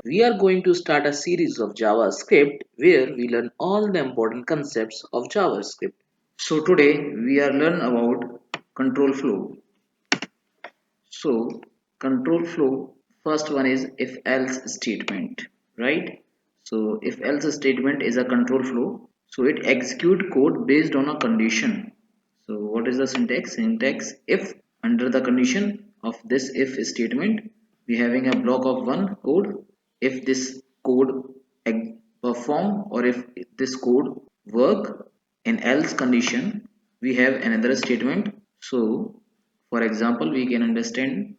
we are going to start a series of JavaScript where we learn all the important concepts of JavaScript. So today we are learn about control flow. So control flow, first one is if else statement, right? So if else statement is a control flow. So it execute code based on a condition. So what is the syntax? Syntax if under the condition of this if statement, we having a block of one code. If this code perform or if this code work in else condition, we have another statement. So for example, we can understand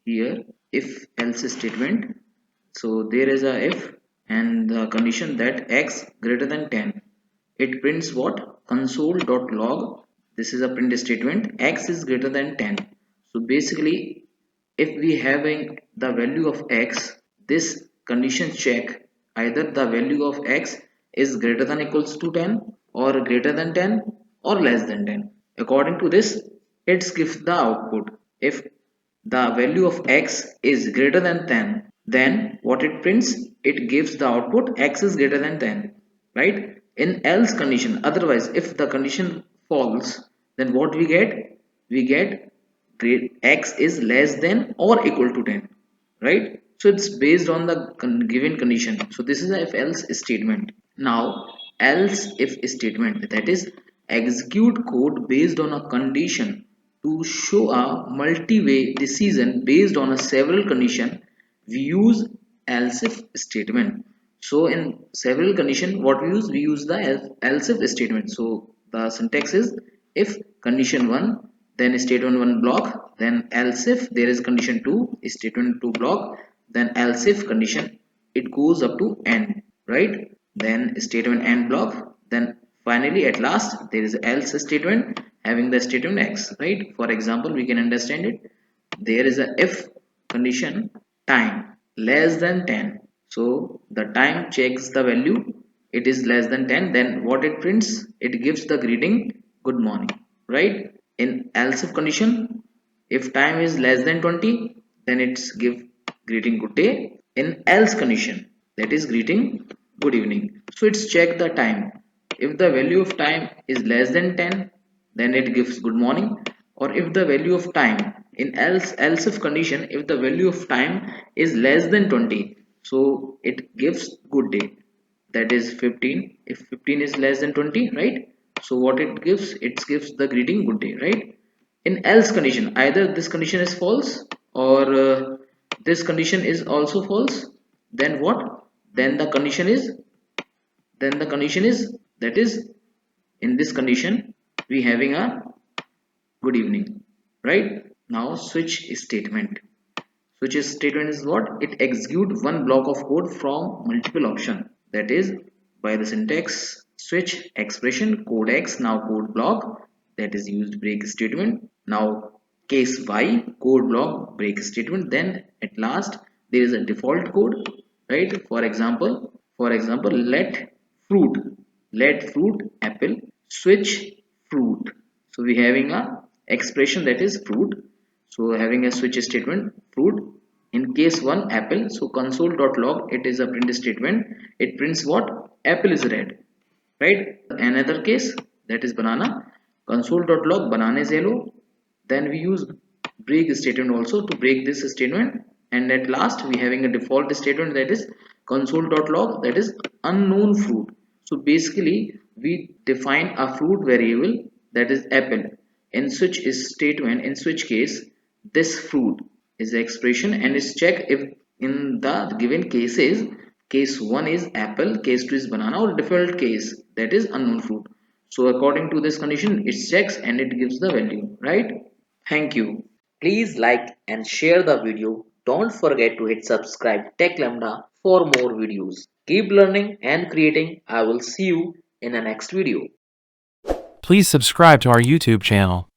here if else statement. So there is a if and the condition that x greater than 10. It prints what? Console.log. This is a print statement. X is greater than 10. So basically, if we having the value of x, this condition check either the value of x is greater than equals to 10 or greater than 10 or less than 10. According to this, it gives the output. If the value of x is greater than 10, then what it prints? It gives the output x is greater than 10, right? In else condition, otherwise if the condition false, then what we get? We get x is less than or equal to 10, right? So it's based on the given condition. So this is a if else statement. Now else if statement, that is execute code based on a condition to show a multi-way decision based on a several condition. We use else if statement. So in several condition, what we use the else if statement. So the syntax is if condition 1, then statement 1 block, then else if there is condition 2, statement 2 block, then else if condition it goes up to n, right? Then statement n block, then finally at last there is else statement having the statement x, right? For example, we can understand it. There is a if condition time less than 10. So the time checks the value, it is less than 10, then what it prints? It gives the greeting good morning, right? In else if condition, if time is less than 20, then it's give greeting good day. In else condition, that is greeting good evening. So it's check the time. If the value of time is less than 10, then it gives good morning. Or if the value of time in else if condition, if the value of time is less than 20, so it gives good day, that is 15. If 15 is less than 20, right? So what it gives? It gives the greeting good day, right? In else condition, either this condition is false or this condition is also false, then what? Then the condition is that is in this condition we having a good evening, right? Now switch statement. Switch statement is what? It execute one block of code from multiple option, that is by the syntax switch expression code x, now code block, that is used break statement, now case y code block break statement, then at last there is a default code, right? For example, let fruit apple switch fruit. So we having a expression that is fruit. So having a switch statement fruit in case 1 apple. So console.log, it is a print statement. It prints what? Apple is red, right? Another case that is banana. Console.log banana is yellow. Then we use break statement also to break this statement. And at last we having a default statement that is console.log, that is unknown fruit. So basically we define a fruit variable that is apple. In switch statement, in switch case, this fruit is the expression and is checked if in the given cases, case 1 is apple, case 2 is banana, or default case that is unknown fruit. So according to this condition, it checks and it gives the value, right? Thank you. Please like and share the video. Don't forget to hit subscribe Techlambda for more videos. Keep learning and creating. I will see you in the next video. Please subscribe to our YouTube channel.